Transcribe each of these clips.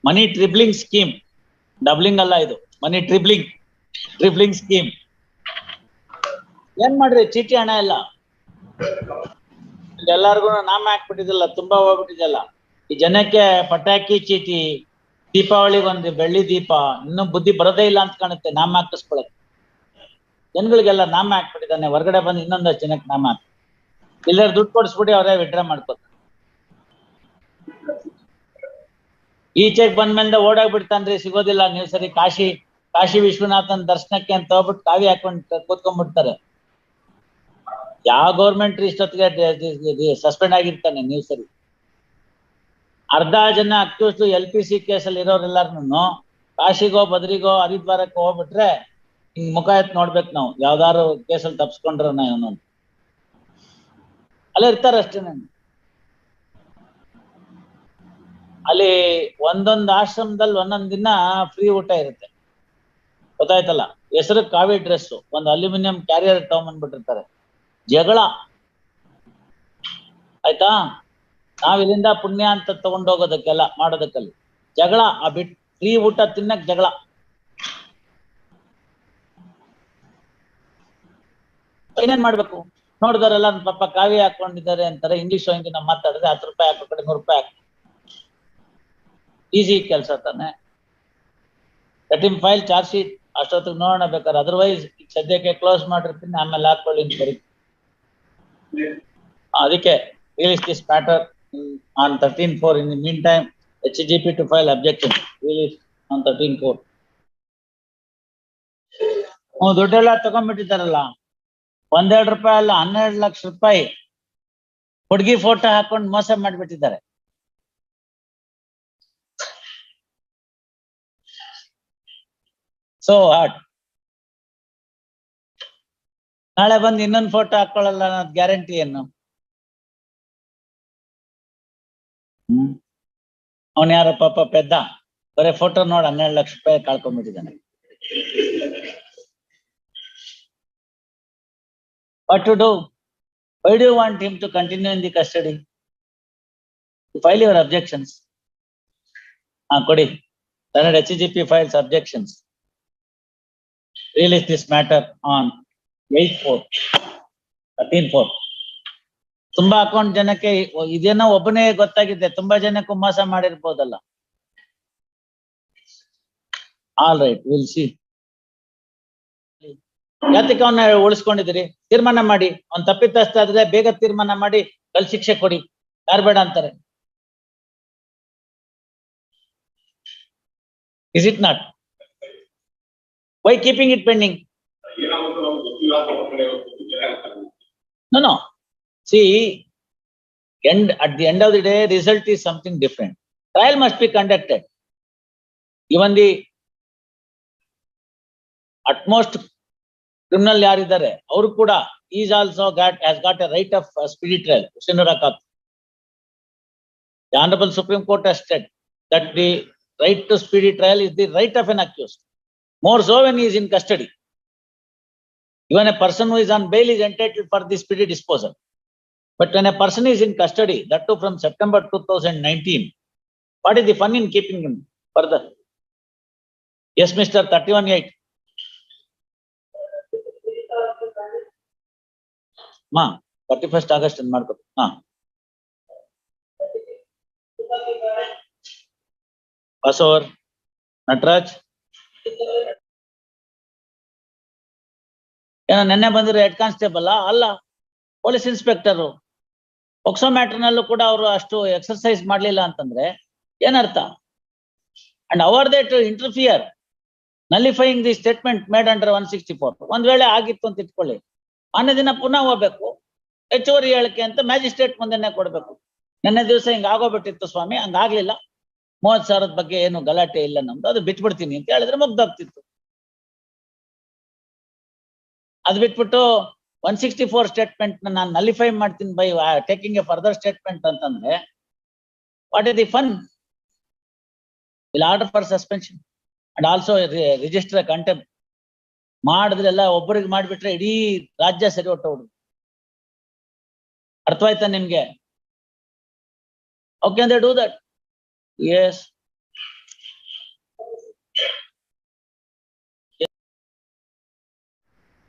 ಮನಿ tripling scheme, doubling ಅಲ್ಲ ಇದು, ಮನಿ tripling scheme. ಏನ್ ಮಾಡ್ರಿ ಚೀಟಿ ಹಣ ಎಲ್ಲ ಎಲ್ಲಾರ್ಗು ನಾಮ ಹಾಕ್ಬಿಟ್ಟಿದಲ್ಲ, ತುಂಬಾ ಹೋಗ್ಬಿಟ್ಟಿದಲ್ಲ. ಈ ಜನಕ್ಕೆ ಪಟಾಕಿ ಚೀಟಿ, ದೀಪಾವಳಿಗೆ ಒಂದು ಬೆಳ್ಳಿ ದೀಪ, ಇನ್ನೂ ಬುದ್ಧಿ ಬರೋದೇ ಇಲ್ಲ ಅಂತ ಕಾಣುತ್ತೆ ನಾಮ ಹಾಕಿಸ್ಕೊಳಕ್. ಜನಗಳಿಗೆಲ್ಲ ನಾಮ ಹಾಕ್ಬಿಟ್ಟಿದ್ದಾನೆ, ಹೊರಗಡೆ ಬಂದು ಇನ್ನೊಂದಷ್ಟು ಜನಕ್ಕೆ ನಾಮ ಹಾಕಿ, ಇಲ್ಲರ ದುಡ್ಡು ಕೊಡಿಸ್ಬಿಟ್ಟು ಅವರೇ ವಿಡ್ರಾ ಮಾಡ್ಕೋತಾರೆ. ಈಚೆಗೆ ಬಂದ್ಮೇಲೆ ಓಡಾಗ್ಬಿಡ್ತಾನ್ರಿ, ಸಿಗೋದಿಲ್ಲ. ನೀವು ಸರಿ ಕಾಶಿ ವಿಶ್ವನಾಥನ್ ದರ್ಶನಕ್ಕೆ ಅಂತ ಹೋಗ್ಬಿಟ್ಟು ಕಾವಿ ಹಾಕೊಂಡು ಕೂತ್ಕೊಂಡ್ಬಿಡ್ತಾರೆ. ಯಾವ ಗೌರ್ಮೆಂಟ್ ಇಷ್ಟೊತ್ತಿಗೆ ಸಸ್ಪೆಂಡ್ ಆಗಿರ್ತಾನೆ. ನೀವು ಸರಿ ಅರ್ಧ ಜನ ಅಕ್ಯೂಸ್ LPC ಕೇಸಲ್ಲಿ ಇರೋರೆಲ್ಲಾರು ಕಾಶಿಗೋ ಬದ್ರಿಗೋ ಹರಿದ್ವಾರಕ್ಕೆ ಹೋಗ್ಬಿಟ್ರೆ ಹಿಂಗ್ ಮುಖ ಎತ್ ನೋಡ್ಬೇಕು ನಾವು, ಯಾವ್ದಾರು ಕೇಸಲ್ಲಿ ತಪ್ಸ್ಕೊಂಡ್ರ ಇವನು ಅಲ್ಲೇ ಇರ್ತಾರ ಅಷ್ಟೇ. ಅಲ್ಲಿ ಒಂದೊಂದು ಆಶ್ರಮದಲ್ಲಿ ಒಂದೊಂದ್ ದಿನ ಫ್ರೀ ಊಟ ಇರುತ್ತೆ, ಗೊತ್ತಾಯ್ತಲ್ಲ. ಹೆಸರು ಕಾವಿ ಡ್ರೆಸ್, ಒಂದು ಅಲ್ಯೂಮಿನಿಯಂ ಕ್ಯಾರಿಯರ್ ತಗೊಂಡ್ಬಂದ್ಬಿಟ್ಟಿರ್ತಾರೆ. ಜಗಳ ಆಯ್ತಾ, ನಾವ್ ಇಲ್ಲಿಂದ ಪುಣ್ಯ ಅಂತ ತಗೊಂಡೋಗೋದಕ್ಕೆಲ್ಲ ಮಾಡೋದಕ್ಕಲ್ಲಿ ಜಗಳ. ಆ ಫ್ರೀ ಊಟ ತಿನ್ನಕ್ ಜಗಳ. ಏನೇನ್ ಮಾಡ್ಬೇಕು ನೋಡಿದಾರೆಲ್ಲ, ಪಾಪ ಕಾವಿ ಹಾಕೊಂಡಿದ್ದಾರೆ ಅಂತಾರೆ, ಇಂಗ್ಲಿಷ್ ಹಿಂಗೆ ನಾವು ಮಾತಾಡಿದ್ರೆ 10 ರೂಪಾಯಿ ಹಾಕೋ ಕಡೆ 100 ರೂಪಾಯಿ ಹಾಕಿ, ಈಸಿ ಕೆಲಸ ತಾನೆ. ಕಟಿಂಗ್ ಫೈಲ್ ಚಾರ್ಜ್ ಶೀಟ್ ಅಷ್ಟೊತ್ತಿಗೆ ನೋಡೋಣ ಬೇಕಾದ್ರೆ, ಅದರ್ವೈಸ್ ಸದ್ಯಕ್ಕೆ ಕ್ಲೋಸ್ ಮಾಡಿರ್ತೀನಿ, ಆಮೇಲೆ ಹಾಕೊಳ್ಳಿ ಬರೀ. ಅದಕ್ಕೆ release this matter on 13/4. In the meantime, HGP to file objection. Release on 13/4. ದುಡ್ಡೆಲ್ಲ ತಗೊಂಡ್ಬಿಟ್ಟಿದ್ದಾರಲ್ಲ, 1-2 ರೂಪಾಯಿ ಅಲ್ಲ, 12 ಲಕ್ಷ ರೂಪಾಯಿ ಹುಡುಗಿ ಫೋಟೋ ಹಾಕೊಂಡು ಮೋಸ ಮಾಡಿಬಿಟ್ಟಿದ್ದಾರೆ. ಸೊ ಹಾಟ್ ನಾಳೆ ಬಂದು ಇನ್ನೊಂದು ಫೋಟೋ ಹಾಕೊಳ್ಳಲ್ಲ ಅನ್ನೋದು ಗ್ಯಾರಂಟಿ ಏನು? ಅವನ್ ಯಾರ ಪಾಪ ಪೆದ್ದ, ಬರೇ ಫೋಟೋ ನೋಡಿ 12 ಲಕ್ಷ ರೂಪಾಯಿ ಕಳ್ಕೊಂಡ್ಬಿಟ್ಟಿದ್ದಾನೆ. What to do? Why do you want him to continue in the custody? File your objections. Kodi. Then HGP files objections. Release this matter on 8/4, 13/4. ತುಂಬಾ ಅಕೌಂಟ್ ಜನಕ್ಕೆ ಇದೇನೋ ಒಬ್ಬನೇ ಗೊತ್ತಾಗಿದೆ, ತುಂಬಾ ಜನಕ್ಕೂ ಮೋಸ ಮಾಡಿರ್ಬೋದಲ್ಲ. All right, will see. ಯಾತಕ್ಕೆ ಅವನ್ನ ಉಳಿಸ್ಕೊಂಡಿದ್ದೀರಿ? ತೀರ್ಮಾನ ಮಾಡಿ. ಅವ್ನ್ ತಪ್ಪಿತಸ್ಥ ಆದ್ರೆ ಬೇಗ ತೀರ್ಮಾನ ಮಾಡಿ ಕಲ್ ಶಿಕ್ಷೆ ಕೊಡಿ, ಯಾರು ಬೇಡ ಅಂತಾರೆ. Is it not? Why keeping it pending? No. See, at the end of the day, result is something different. Trial must be conducted. Even the utmost criminal ಯಾರಿದ್ದಾರೆ ಅವರು ಕೂಡ is also has got a right of speedy trial. The Honorable Supreme Court has said that the right to speedy trial is the right of an accused. More so when he is in custody. Even a person who is on bail is entitled for the speedy disposal. But when a person is in custody, that too from September 2019, what is the fun in keeping him further? Yes, Mr. 31/8. Ma, 31st August and Marco. Passover, Natraj. ನೆನ್ನೆ ಬಂದಿರೋ head constable ಅಲ್ಲ, police inspector. POCSO ಮ್ಯಾಟರ್ನಲ್ಲೂ ಕೂಡ ಅವರು ಅಷ್ಟು exercise ಮಾಡ್ಲಿಲ್ಲ ಅಂತಂದ್ರೆ ಏನರ್ಥ? And are they to interfere nullifying the statement made under 164. ಒಂದ್ ವೇಳೆ ಆಗಿತ್ತು ಅಂತ ಇಟ್ಕೊಳ್ಳಿ, ಮಾನ್ಯ ದಿನ ಪುನಃ ಹೋಗ್ಬೇಕು, ಹೆಚ್ಚುವರಿ ಹೇಳಿಕೆ ಅಂತ ಮ್ಯಾಜಿಸ್ಟ್ರೇಟ್ ಮುಂದೆನೆ ಕೊಡ್ಬೇಕು. ನೆನ್ನೆ ದಿವಸ ಹಿಂಗ ಆಗೋಗ್ಬಿಟ್ಟಿತ್ತು ಸ್ವಾಮಿ, ಹಂಗಾಗ್ಲಿಲ್ಲ, 30,000 ಬಗ್ಗೆ ಏನು ಗಲಾಟೆ ಇಲ್ಲ ನಮ್ದು, ಅದು ಬಿಟ್ಬಿಡ್ತೀನಿ ಅಂತ ಹೇಳಿದ್ರೆ ಮುಗ್ದೋಗ್ತಿತ್ತು. ಅದು ಬಿಟ್ಬಿಟ್ಟು 164 ಸ್ಟೇಟ್ಮೆಂಟ್ ನಾನು ನಲಿಫೈ ಮಾಡ್ತೀನಿ by taking a further statement ಅಂತಂದ್ರೆ what is the fun? Will order for suspension and also register contempt. ಮಾಡಿದ್ರೆಲ್ಲ ಒಬ್ಬರಿಗೆ ಮಾಡಿಬಿಟ್ರೆ ಇಡೀ ರಾಜ್ಯ ಸರಿ ಹೊಟ್ಟೋಗ್ಬಿಡುದು. ಅರ್ಥವಾಯ್ತಾ ನಿಮ್ಗೆ? How can they do that? Yes.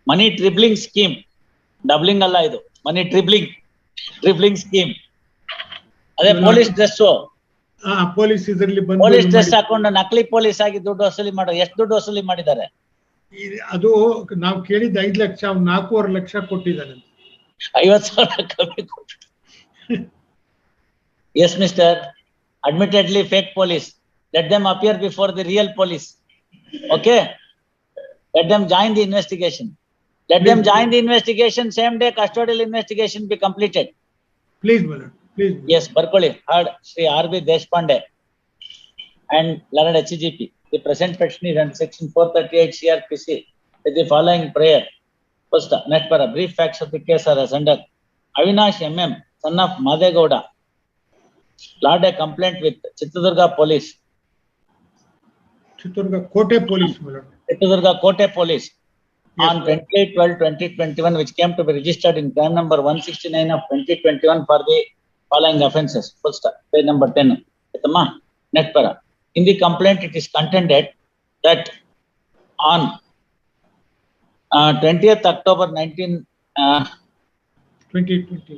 Money tripling scheme, doubling ಅಲ್ಲ ಇದು, ಮನಿ ಟ್ರಿಬ್ಲಿಂಗ್ ಸ್ಕೀಮ್. ಅದೇ ಪೊಲೀಸ್ ಡ್ರೆಸ್, ಪೊಲೀಸ್ ಇದರಲ್ಲಿ ಪೊಲೀಸ್ ಡ್ರೆಸ್ ಹಾಕೊಂಡು ನಕಲಿ ಪೊಲೀಸ್ ಆಗಿ ದುಡ್ಡು ವಸೂಲಿ ಮಾಡೋ, ಎಷ್ಟು ದುಡ್ಡು ವಸೂಲಿ ಮಾಡಿದ್ದಾರೆ? ಅದು ನಾವು ಕೇಳಿದ 5 ಲಕ್ಷ, 4.5 ಲಕ್ಷ ಕೊಟ್ಟಿದ್ದಾನೆ. 50,000 ಕಮ್ಮಿ ಕೊಟ್ಟು. Yes mister, admittedly fake police, let them appear before the real police. Okay, let them join the investigation. Let them join the investigation. Same day custodial investigation be completed. Please, brother. Please. Yes, Barkoli heard Sri R.B. Deshpande and learned HGP. The present petition is under section 438 CRPC with the following prayer. First, next para brief facts of the case are as under. Avinash MM, son of Madegowda, lodged a complaint with Chitradurga police. Chitradurga Kote police, brother. Chitradurga Kote police. Yes, on 28/12/2021, which came to be registered in crime number 169 of 2021 for the following offences. Full stop. Page number 10. Next para. In the complaint, it is contended that on 20th October 2020.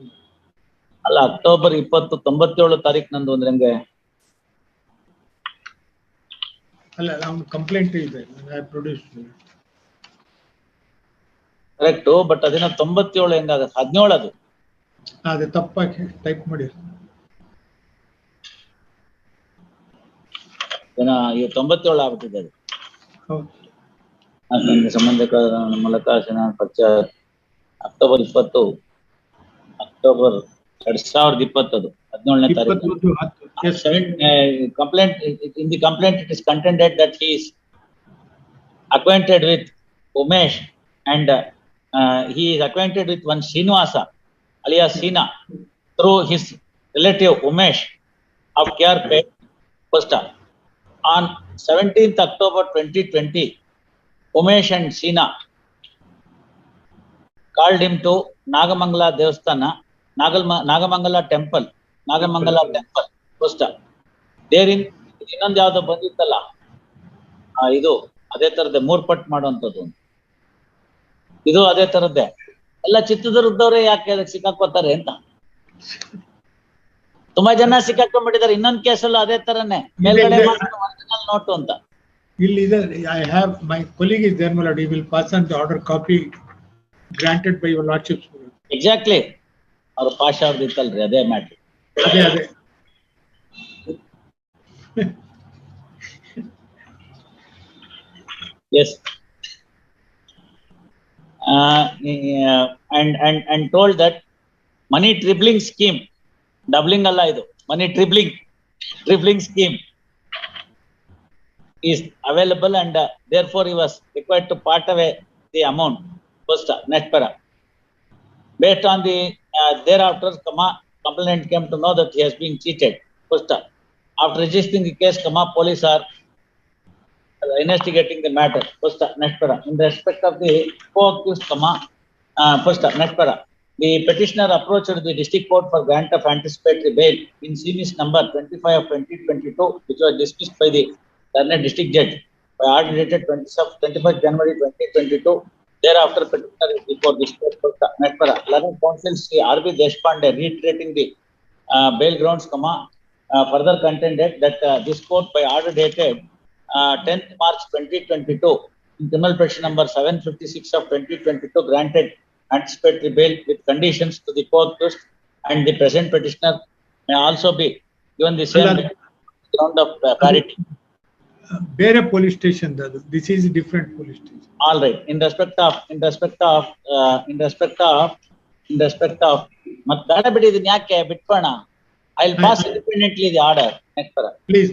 ಅಲ್ಲ, October 97 ತಾರೀಕು ನಂದು ಅಂದ್ರೆ ಹೆಂಗೆ? ಅಲ್ಲ, complaint ಇದೆ, produce correct. But ಅದೇನೋ 97 ಹೆಂಗಾಗತ್ತೆ? 17 ಅದು. ಅದೇ ತಪ್ಪಾಗಿ ಟೈಪ್ ಮಾಡಿ. ಏನೋ 97 ಆಗ್ಬಿಟ್ಟಿದೆ ಅದು. ಹೌದು. ನನಗೆ ಸಂಬಂಧಿಕರ ಮೂಲಕ ಪರಿಚಯ ಅಕ್ಟೋಬರ್ 20, ಅಕ್ಟೋಬರ್ 2020 ಅದು 17ನೇ ತಾರೀಕು. Complaint, in the complaint it is contended that he is acquainted with Umesh and he is acquainted with one Srinivasa alias Sina through his relative Umesh of KRPet. First, on 17th October 2020, Umesh and Sina called him to Nagamangala Devasthana, Nagamangala temple. First, therein ಇನ್ನೊಂದು ಯಾವ್ದೋ ಬಂದಿತ್ತಲ್ಲ, ಇದು ಅದೇ ತರದ್ದೇ, 3 ಪಟ್ ಮಾಡುವಂಥದ್ದು, ಇದು ಅದೇ ತರದ್ದೇ. ಎಲ್ಲ ಚಿತ್ರದುರ್ಗದವ್ರೆ ಯಾಕೆ ಅದಕ್ಕೆ ಸಿಕ್ಕಾಕೋತಾರೆ ಅಂತ ತುಂಬಾ ಜನ ಸಿಕ್ಕಾಕೊಂಡ್ಬಿಟ್ಟಿದ್ದಾರೆ. ಇನ್ನೊಂದು ಕೇಸಲ್ಲೂ ಅದೇ ತರನೇ ಮೇಲ್ಗಡೆ ಒರಿಜಿನಲ್ ನೋಟು ಅಂತ. ಇಲ್ಲಿ ಇದೆ. I have my colleague is there, my lord. He will pass on the order copy granted by your lordship. Exactly, ಅವ್ರು ಪಾಷ ಅವ್ರದ್ದು ಇತ್ತಲ್ರಿ, ಅದೇ ಮ್ಯಾಟ್ರ್. ಅದೇ yes, and told that money tripling scheme, doubling alla idu, money tripling scheme is available and therefore he was required to part away the amount. First, next para. Based on the thereafter, complainant came to know that he has been cheated. First, after registering the case, police are investigating the matter. First, next para. In respect of the co-accused, first, next para. The petitioner approached the district court for grant of anticipatory bail in series number 25 of 2022, which was dismissed by the Karnataka district judge by order dated 21st January 2022. Thereafter, petitioner is before this court. Next para. Learned counsel Sri R.B. Deshpande reiterating the bail grounds, further contended that this court by order dated 10th March 2022 in criminal petition number 756 of 2022 granted anticipatory bail with conditions to the co-accused, and the present petitioner may also be given the same ground of parity. ಬೇರೆ police station ಅದು. This is a different police station. All right. In respect of ಮತ್ ಬೇಡ ಬಿಡಿ, ಇದನ್ನ ಯಾಕೆ ಬಿಟ್ಕೋಣ? I'll pass independently the order. Next para. Please.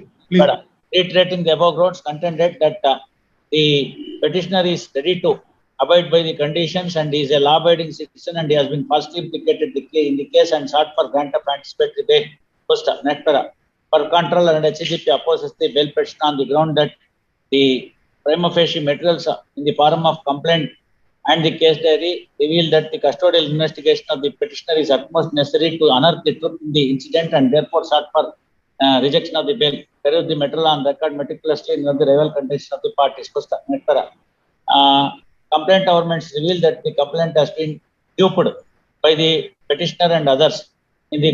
Reiterating the above grounds, contended that the petitioner is ready to abide by the conditions and he is a law-abiding citizen and he has been falsely implicated in the case and sought for grant of anticipatory bail. First, next para. For control and HGP opposes the bail petition on the ground that the prima facie materials in the form of complaint and the case diary reveal that the custodial investigation of the petitioner is utmost necessary to unearth the truth in the incident and therefore sought for rejection of the bail. Peruse the material on record meticulously in the rival conditions of the parties. First, next para. complaint governments reveal that the complaint has been duped by the petitioner and others in the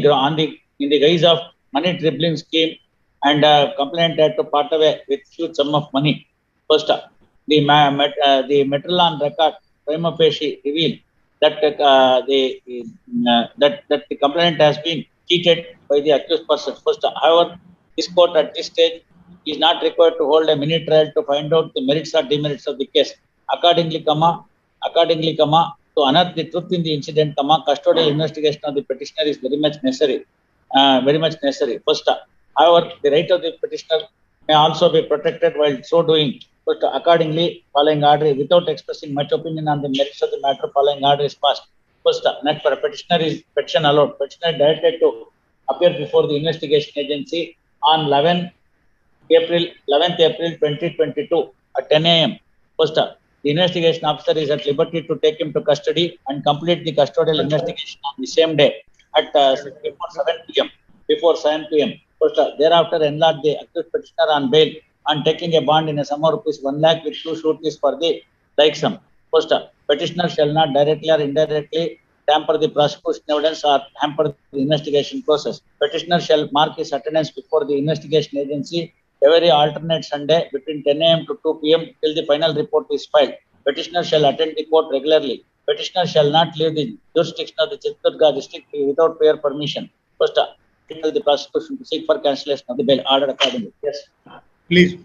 guise of money dribbling scheme, and complainant had to part away with huge sum of money. First, the material on record prima facie reveal that that the complainant has been cheated by the accused person. First, however, this court at this stage is not required to hold a mini trial to find out the merits or demerits of the case. Accordingly, to unearth the truth in the incident, custodial investigation of the petitioner is very much necessary. First, however, the right of the petitioner may also be protected while so doing. But accordingly, following order, without expressing much opinion on the merits of the matter, following order is passed. First, next for a petitioner is petition allowed. Petitioner directed to appear before the investigation agency on 11th April 2022 at 10 a.m. First, the investigation officer is at liberty to take him to custody and complete the custodial investigation on the same day at before 7 p.m. First, thereafter enlarge the accused petitioner on bail and taking a bond in a sum of rupees 1 lakh with 2 sureties for the like sum. First, petitioner shall not directly or indirectly tamper the prosecution evidence or hamper the investigation process. Petitioner shall mark his attendance before the investigation agency every alternate Sunday between 10 a.m. to 2 p.m. till the final report is filed. Petitioner shall attend the court regularly. Petitioner shall not leave the jurisdiction of the Chitradurga district without prior permission. First, tell the prosecution to seek for cancellation of the bail order accordingly. Yes. Please.